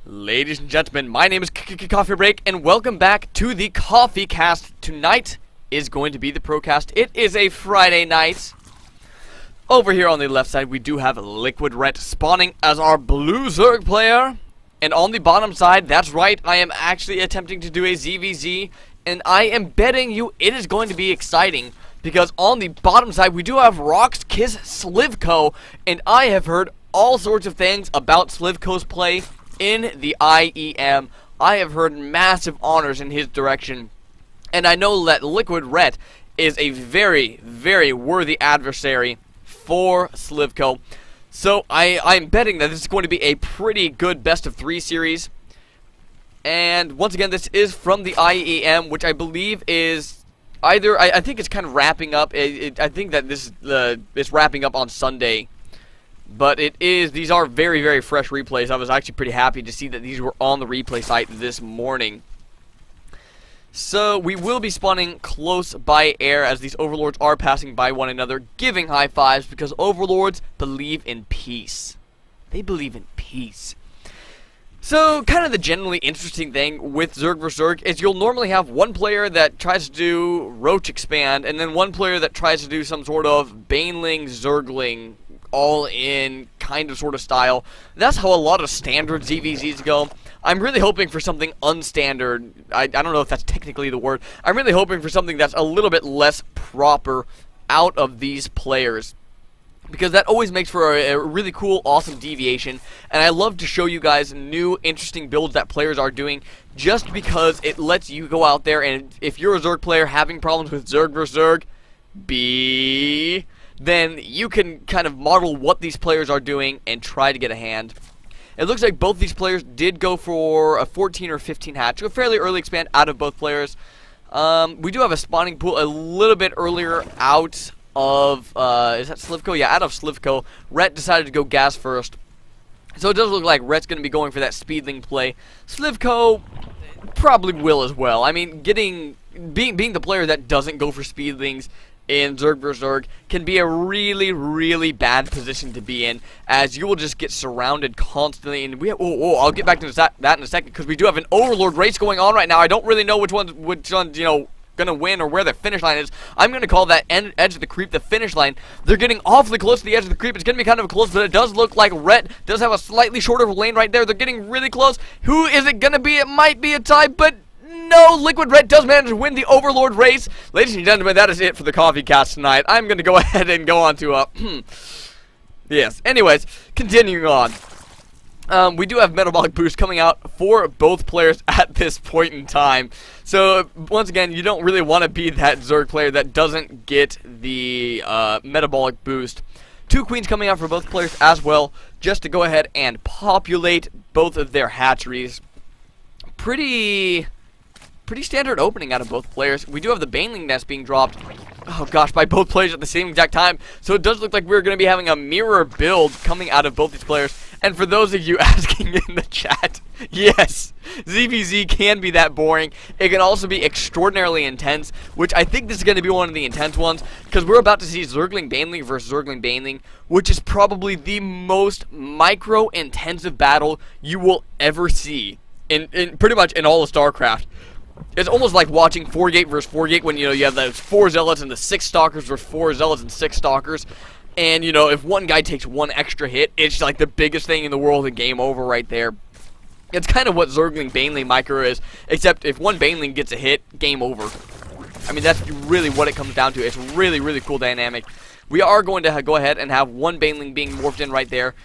Ladies and gentlemen, my name is Coffee Break, and welcome back to the Coffee Cast. Tonight is going to be the ProCast. It is a Friday night. Over here on the left side, we do have LiquidRet spawning as our blue Zerg player. And on the bottom side, that's right, I am actually attempting to do a ZvZ. And I am betting you it is going to be exciting. Because on the bottom side, we do have roxkisSlivco. And I have heard all sorts of things about Slivco's play in the IEM. I have heard massive honors in his direction. And I know that LiquidRet is a very, very worthy adversary for Slivco. So I'm betting that this is going to be a pretty good best of 3 series. And once again, this is from the IEM, which I believe is either, I think it's kind of wrapping up. I think that this is wrapping up on Sunday. But these are very, very fresh replays. I was actually pretty happy to see that these were on the replay site this morning. So we will be spawning close by air as these overlords are passing by one another, giving high fives because overlords believe in peace. They believe in peace. So kind of the generally interesting thing with Zerg vs Zerg is you'll normally have one player that tries to do roach expand, and then one player that tries to do some sort of baneling zergling all in kind of sort of style. That's how a lot of standard ZvZs go. I'm really hoping for something unstandard. I don't know if that's technically the word. I'm really hoping for something that's a little bit less proper out of these players, because that always makes for a really cool, awesome deviation. And I love to show you guys new, interesting builds that players are doing, just because it lets you go out there and if you're a Zerg player having problems with Zerg vs Zerg, then you can kind of model what these players are doing and try to get a hand. It looks like both these players did go for a 14 or 15 hatch, so a fairly early expand out of both players. We do have a spawning pool a little bit earlier out of, is that Slivco? Yeah, out of Slivco. Rhett decided to go gas first. So it does look like Rhett's going to be going for that speedling play. Slivco probably will as well. I mean, being the player that doesn't go for speedlings in Zerg vs Zerg can be a really, really bad position to be in, as you will just get surrounded constantly. And I'll get back to that in a second, because we do have an overlord race going on right now. I don't really know which one's gonna win or where the finish line is. I'm gonna call that edge of the creep the finish line. They're getting awfully close to the edge of the creep. It's gonna be kind of close, but it does look like Rhett does have a slightly shorter lane right there. They're getting really close. Who is it gonna be? It might be a tie, but no, LiquidRet does manage to win the Overlord race. Ladies and gentlemen, that is it for the Coffee Cast tonight. I'm going to go ahead and go on to, yes. Anyways, continuing on. We do have Metabolic Boost coming out for both players at this point in time. So, once again, you don't really want to be that Zerg player that doesn't get the Metabolic Boost. 2 queens coming out for both players as well, just to go ahead and populate both of their hatcheries. Pretty standard opening out of both players. We do have the Baneling Nest being dropped, oh gosh, by both players at the same exact time. So it does look like we're going to be having a mirror build coming out of both these players. And for those of you asking in the chat, yes, ZvZ can be that boring. It can also be extraordinarily intense, which I think this is going to be one of the intense ones, because we're about to see Zergling Baneling versus Zergling Baneling, which is probably the most micro-intensive battle you will ever see in pretty much in all of Starcraft. It's almost like watching 4-gate versus 4-gate when, you have those 4 zealots and the 6 stalkers versus 4 zealots and 6 stalkers. And, if one guy takes one extra hit, it's like the biggest thing in the world and game over right there. It's kind of what Zergling Baneling micro is, except if one Baneling gets a hit, game over. I mean, that's really what it comes down to. It's really, really cool dynamic. We are going to go ahead and have one Baneling being morphed in right there.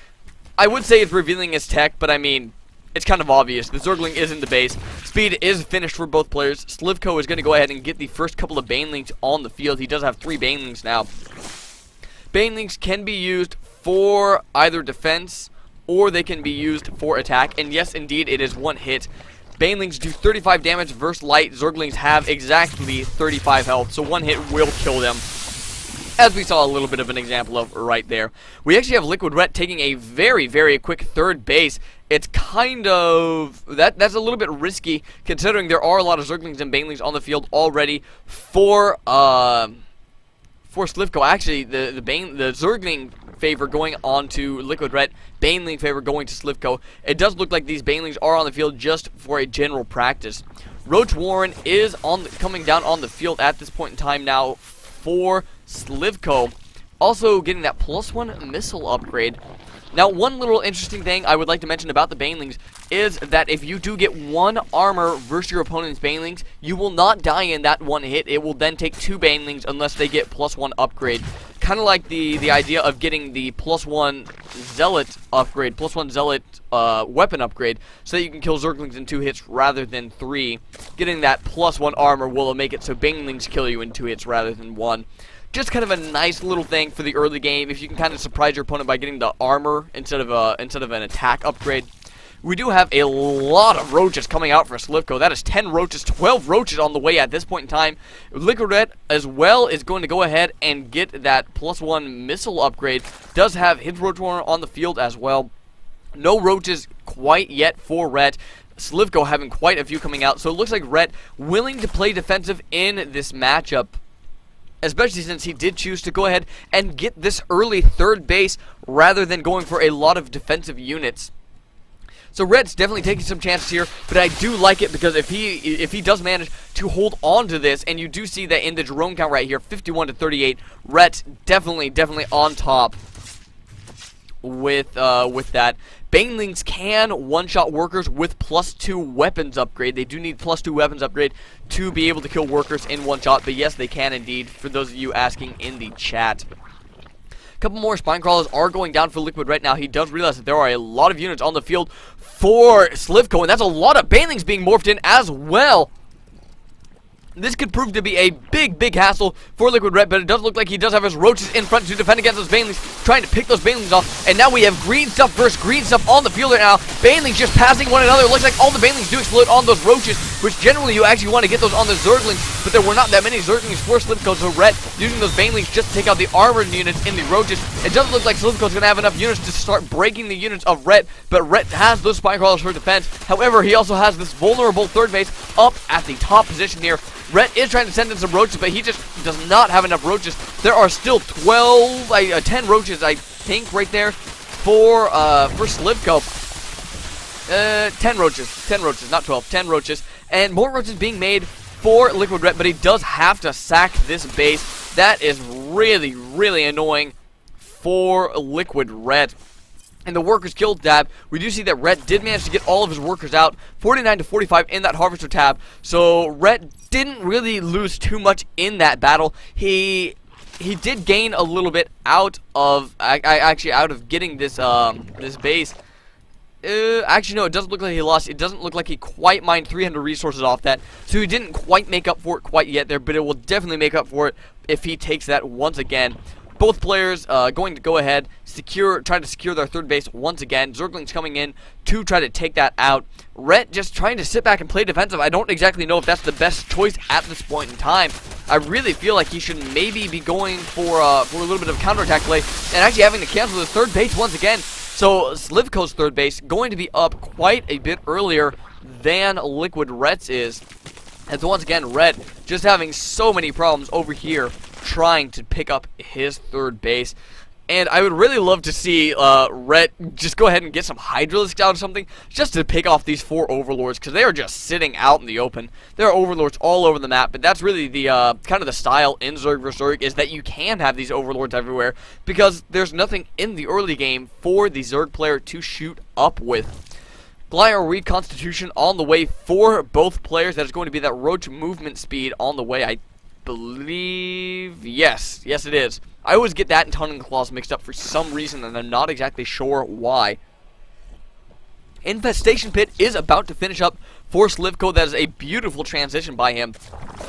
I would say it's revealing his tech, but I mean, it's kind of obvious. The Zergling is in the base. Speed is finished for both players. Slivco is going to go ahead and get the first couple of Banelings on the field. He does have 3 Banelings now. Banelings can be used for either defense or they can be used for attack. And yes, indeed, it is one hit. Banelings do 35 damage versus light. Zerglings have exactly 35 health, so one hit will kill them, as we saw a little bit of an example of right there. We actually have LiquidRet taking a very, very quick third base. It's kind of, that's a little bit risky, considering there are a lot of Zerglings and Banelings on the field already for Slivco. Actually, the Zergling favor going on to LiquidRet, Baneling favor going to Slivco. It does look like these Banelings are on the field just for a general practice. Roach Warren is coming down on the field at this point in time now for Slivco. Also getting that +1 missile upgrade. Now, one little interesting thing I would like to mention about the Banelings is that if you do get 1 armor versus your opponent's Banelings, you will not die in that 1 hit. It will then take 2 Banelings unless they get +1 upgrade. Kind of like the idea of getting the +1 Zealot upgrade, +1 Zealot weapon upgrade, so that you can kill Zerglings in 2 hits rather than 3. Getting that +1 armor will make it so Banelings kill you in 2 hits rather than 1. Just kind of a nice little thing for the early game if you can kind of surprise your opponent by getting the armor instead of an attack upgrade. We do have a lot of roaches coming out for Slivco. That is 10 roaches, 12 roaches on the way at this point in time. LiquidRet as well is going to go ahead and get that +1 missile upgrade. Does have his Roach Warren on the field as well. No roaches quite yet for Ret. Slivco having quite a few coming out. So it looks like Ret willing to play defensive in this matchup, especially since he did choose to go ahead and get this early 3rd base rather than going for a lot of defensive units. So Red's definitely taking some chances here, but I do like it because if he does manage to hold on to this, and you do see that in the drone count right here, 51 to 38, Red's definitely on top with that. Banelings can one-shot workers with +2 weapons upgrade. They do need +2 weapons upgrade to be able to kill workers in one shot, but yes, they can indeed, for those of you asking in the chat. A couple more Spine Crawlers are going down for Liquid right now. He does realize that there are a lot of units on the field for Slivco, and that's a lot of Banelings being morphed in as well. This could prove to be a big hassle for LiquidRet, but it does look like he does have his roaches in front to defend against those Banelings, trying to pick those Banelings off. And now we have green stuff versus green stuff on the field right now. Banelings just passing one another. It looks like all the Banelings do explode on those roaches, which generally you actually want to get those on the Zerglings, but there were not that many Zerglings for Slivco, so Ret using those Banelings just to take out the armored units in the roaches. It doesn't look like Slivco's going to have enough units to start breaking the units of Ret, but Ret has those Spine Crawlers for defense. However, he also has this vulnerable 3rd base up at the top position here. Ret is trying to send in some roaches, but he just does not have enough roaches. There are still 10 roaches, I think, right there for Slivco. 10 roaches, not 12, 10 roaches. And more roaches being made for LiquidRet, but he does have to sack this base. That is really annoying for LiquidRet. And the workers killed tab, we do see that Ret did manage to get all of his workers out, 49 to 45 in that harvester tab. So Ret didn't really lose too much in that battle. He did gain a little bit out of out of getting this this base. Actually, no, it doesn't look like he lost. It doesn't look like he quite mined 300 resources off that. So he didn't quite make up for it quite yet there, but it will definitely make up for it if he takes that once again. Both players going to go ahead, try to secure their 3rd base once again. Zerglings coming in to try to take that out. Ret just trying to sit back and play defensive. I don't exactly know if that's the best choice at this point in time. I really feel like he should maybe be going for a little bit of counterattack play and actually having to cancel the 3rd base once again. So Slivco's 3rd base going to be up quite a bit earlier than LiquidRet's is. And so once again, Ret just having so many problems over here trying to pick up his 3rd base. And I would really love to see Ret just go ahead and get some Hydralisks out or something just to pick off these 4 Overlords, because they are just sitting out in the open. There are Overlords all over the map, but that's really the kind of the style in Zerg vs. Zerg, is that you can have these Overlords everywhere because there's nothing in the early game for the Zerg player to shoot up with. Gliar Reconstitution on the way for both players. That is going to be that Roach movement speed on the way, I believe. Yes it is. I always get that and Tongue and Claws mixed up for some reason, and I'm not exactly sure why. Infestation Pit is about to finish up for Slivco. That is a beautiful transition by him.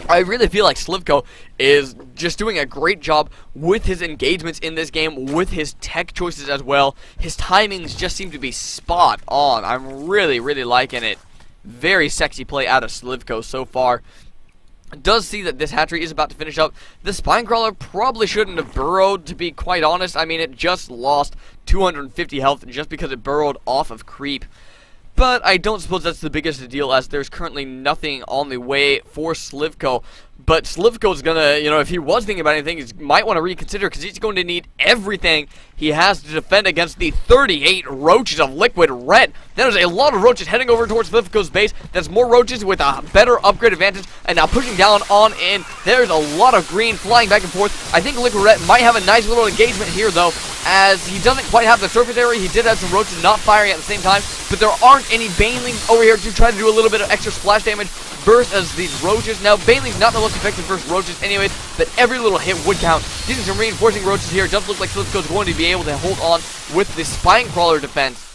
I really feel like Slivco is just doing a great job with his engagements in this game, with his tech choices as well. His timings just seem to be spot on. I'm really liking it. Very sexy play out of Slivco so far. Does see that this hatchery is about to finish up. The Spine Crawler probably shouldn't have burrowed, to be quite honest. I mean, it just lost 250 health just because it burrowed off of creep. But I don't suppose that's the biggest deal, as there's currently nothing on the way for Slivco. But Slivco's gonna, if he was thinking about anything, he might want to reconsider, because he's going to need everything he has to defend against the 38 roaches of LiquidRet. That is a lot of roaches heading over towards Slivco's base. That's more roaches with a better upgrade advantage, and now pushing down on in. There's a lot of green flying back and forth. I think LiquidRet might have a nice little engagement here, though, as he doesn't quite have the surface area. He did have some roaches not firing at the same time, but there aren't any banelings over here to try to do a little bit of extra splash damage versus these roaches. Now, banelings not the most effective versus roaches anyways, but every little hit would count. Using some reinforcing roaches here, it does look like Slivco's going to be able to hold on with the spine crawler defense.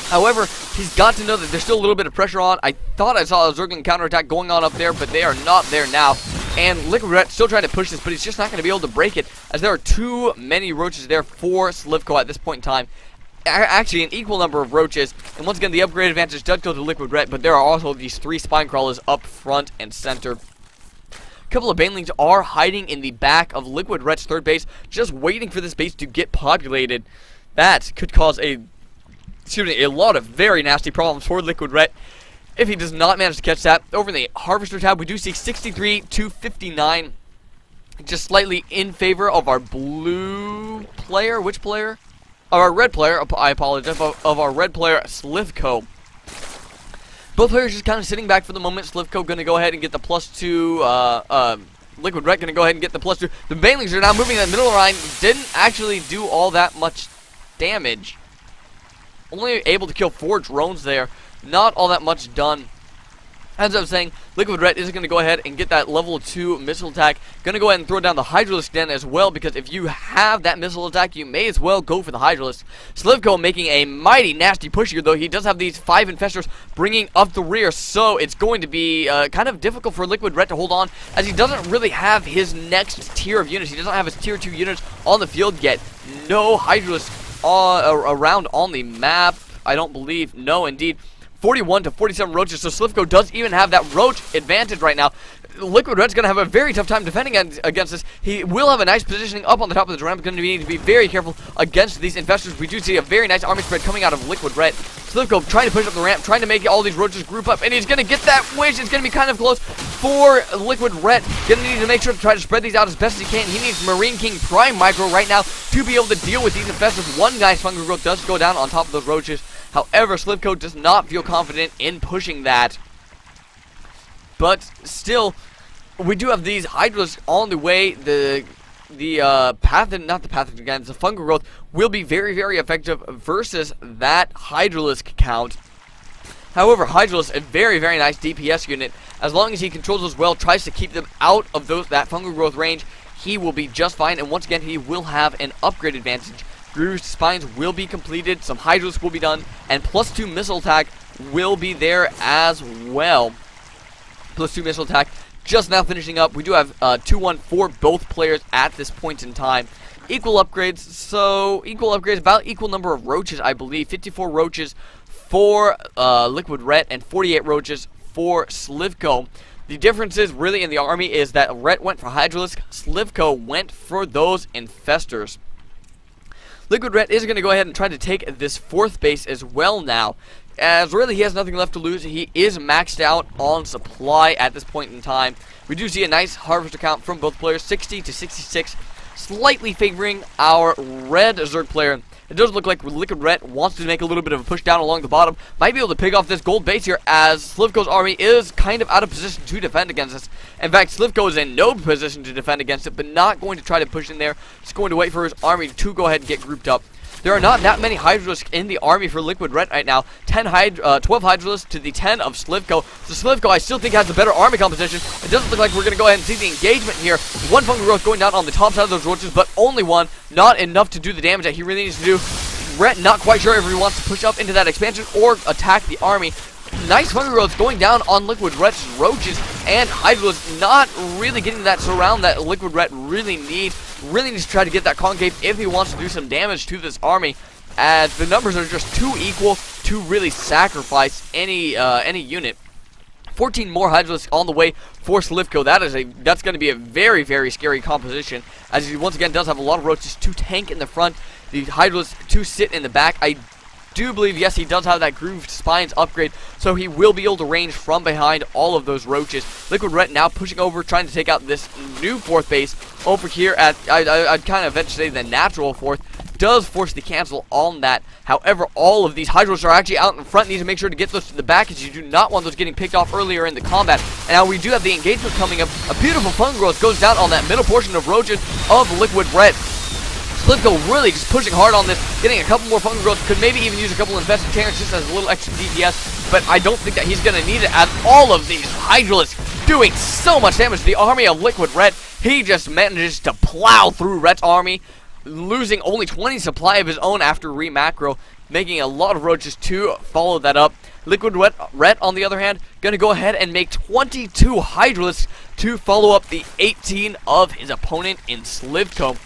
However, he's got to know that there's still a little bit of pressure on. I thought I saw a Zergling counterattack going on up there, but they are not there now. And LiquidRet still trying to push this, but he's just not going to be able to break it, as there are too many roaches there for Slivco at this point in time. Actually, an equal number of roaches, and once again, the upgrade advantage does go to LiquidRet, but there are also these 3 spine crawlers up front and center. A couple of banelings are hiding in the back of LiquidRet's third base, just waiting for this base to get populated. That could cause a lot of very nasty problems for LiquidRet if he does not manage to catch that. Over in the Harvester tab, we do see 63 to 59, just slightly in favor of our blue player. Which player? Our red player, I apologize, of our red player, Slivco. Both players just kind of sitting back for the moment. Slivco going to go ahead and get the +2. LiquidRet going to go ahead and get the +2. The banelings are now moving that middle line. Didn't actually do all that much damage. Only able to kill 4 drones there. Not all that much done. As I was saying, LiquidRet is going to go ahead and get that level 2 missile attack. Going to go ahead and throw down the Hydralisk den as well, because if you have that missile attack, you may as well go for the Hydralisk. Slivco making a mighty nasty push here, though. He does have these 5 infestors bringing up the rear, so it's going to be kind of difficult for LiquidRet to hold on, as he doesn't really have his next tier of units. He doesn't have his tier 2 units on the field yet. No Hydralisk around on the map, I don't believe. No, indeed. 41 to 47 roaches, so Slivco does even have that roach advantage right now. LiquidRet's going to have a very tough time defending against this. He will have a nice positioning up on the top of the ramp. Going to need to be very careful against these infestors. We do see a very nice army spread coming out of LiquidRet. Slivco trying to push up the ramp, trying to make all these roaches group up, and he's going to get that wish. It's going to be kind of close for LiquidRet. Going to need to make sure to try to spread these out as best as he can. He needs Marine King Prime Micro right now to be able to deal with these infestors. One guy's fungal growth does go down on top of those roaches. However, Slivco does not feel confident in pushing that. But still, we do have these Hydralisks on the way. The pathogen guns, the fungal growth will be very, very effective versus that Hydralisk count. However, Hydralisk, a very, very nice DPS unit. As long as he controls those well, tries to keep them out of that fungal growth range, he will be just fine. And once again, he will have an upgrade advantage. Bruised spines will be completed, some Hydralisk will be done, and +2 missile attack will be there as well. +2 missile attack just now finishing up. We do have 2-1 for both players at this point in time. Equal upgrades, about equal number of roaches, I believe. 54 roaches for LiquidRet and 48 roaches for Slivco. The difference is really in the army is that Ret went for Hydralisk, Slivco went for those infestors. LiquidRet is going to go ahead and try to take this 4th base as well now, as really he has nothing left to lose. He is maxed out on supply at this point in time. We do see a nice harvester count from both players, 60 to 66, slightly favoring our red Zerg player. It does look like LiquidRet wants to make a little bit of a push down along the bottom. Might be able to pick off this gold base here, as Slivco's army is kind of out of position to defend against this. In fact, Slivco is in no position to defend against it, but not going to try to push in there. Just going to wait for his army to go ahead and get grouped up. There are not that many Hydralisks in the army for LiquidRet right now. 12 Hydralisks to the 10 of Slivco. So Slivco, I still think, has a better army composition. It doesn't look like we're going to go ahead and see the engagement here. One fungal growth going down on the top side of those roaches, but only one. Not enough to do the damage that he really needs to do. Ret not quite sure if he wants to push up into that expansion or attack the army. Nice fungal growth going down on LiquidRet's roaches, and Hydralisk not really getting that surround that LiquidRet really needs. Really needs to try to get that concave if he wants to do some damage to this army, as the numbers are just too equal to really sacrifice any unit. 14 more Hydralisks on the way for Slivco. That's going to be a very, very scary composition, as he once again does have a lot of roaches to tank in the front, the Hydralisks to sit in the back. I do believe, yes, he does have that Grooved Spines upgrade, so he will be able to range from behind all of those roaches. LiquidRet now pushing over, trying to take out this new 4th base over here at, I'd kind of venture to say the natural 4th. Does force the cancel on that. However, all of these Hydros are actually out in front. Need to make sure to get those to the back, as you do not want those getting picked off earlier in the combat. And now we do have the engagement coming up. A beautiful fun growth goes down on that middle portion of roaches of LiquidRet. Slivco really just pushing hard on this, getting a couple more fungal growths, could maybe even use a couple infested Terrans just as a little extra DPS, but I don't think that he's going to need it, as all of these Hydralisks doing so much damage to the army of LiquidRet. He just manages to plow through Ret's army, losing only 20 supply of his own after re-macro, making a lot of roaches to follow that up. LiquidRet, on the other hand, going to go ahead and make 22 Hydralisks to follow up the 18 of his opponent in Slivco.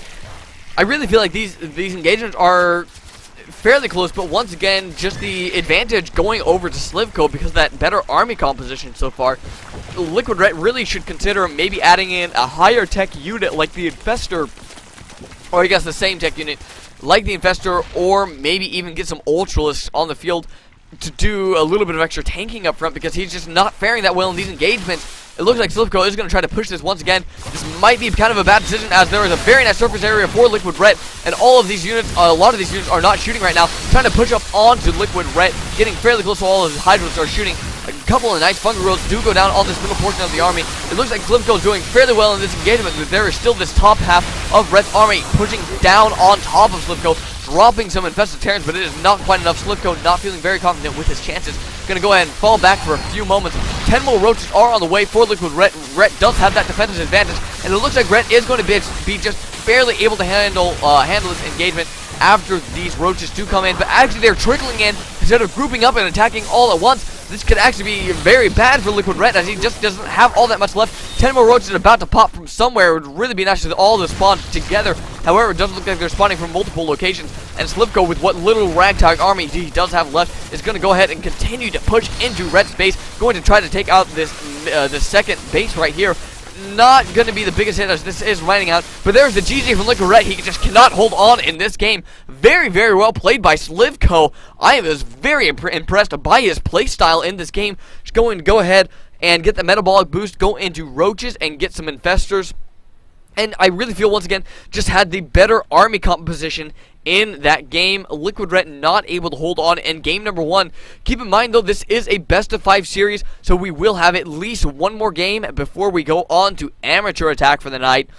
I really feel like these engagements are fairly close, but once again, just the advantage going over to Slivco because of that better army composition so far. LiquidRet really should consider maybe adding in a higher tech unit like the Infestor, or I guess the same tech unit like the Infestor, or maybe even get some Ultralisks on the field to do a little bit of extra tanking up front, because he's just not faring that well in these engagements. It looks like Slivco is going to try to push this once again. This might be kind of a bad decision, as there is a very nice surface area for LiquidRet, and all of these units, a lot of these units are not shooting right now, trying to push up onto LiquidRet, getting fairly close to all of his Hydros are shooting. A couple of nice fungal growths do go down on this middle portion of the army. It looks like Slivco is doing fairly well in this engagement, but there is still this top half of Ret's army pushing down on top of Slivco, dropping some infested Terrans, but it is not quite enough. Slivco not feeling very confident with his chances. Gonna go ahead and fall back for a few moments. 10 more roaches are on the way for LiquidRet. Ret does have that defensive advantage, and it looks like Ret is going to be just barely able to handle this engagement after these roaches do come in. But actually, they're trickling in instead of grouping up and attacking all at once. This could actually be very bad for LiquidRet, as he just doesn't have all that much left. 10 more roaches about to pop from somewhere. It would really be nice to all to spawn together. However, it doesn't look like they're spawning from multiple locations. And Slivco, with what little ragtag army he does have left, is going to go ahead and continue to push into Ret's base. Going to try to take out this the second base right here. Not going to be the biggest hit, as this is running out. But there's the GG from LiquidRet. He just cannot hold on in this game. Very, very well played by Slivco. I was very impressed by his playstyle in this game. Just going to go ahead and get the metabolic boost, go into roaches, and get some infestors. And I really feel, once again, just had the better army composition in that game. LiquidRet not able to hold on in game number 1. Keep in mind, though, this is a best-of-5 series, so we will have at least one more game before we go on to amateur attack for the night.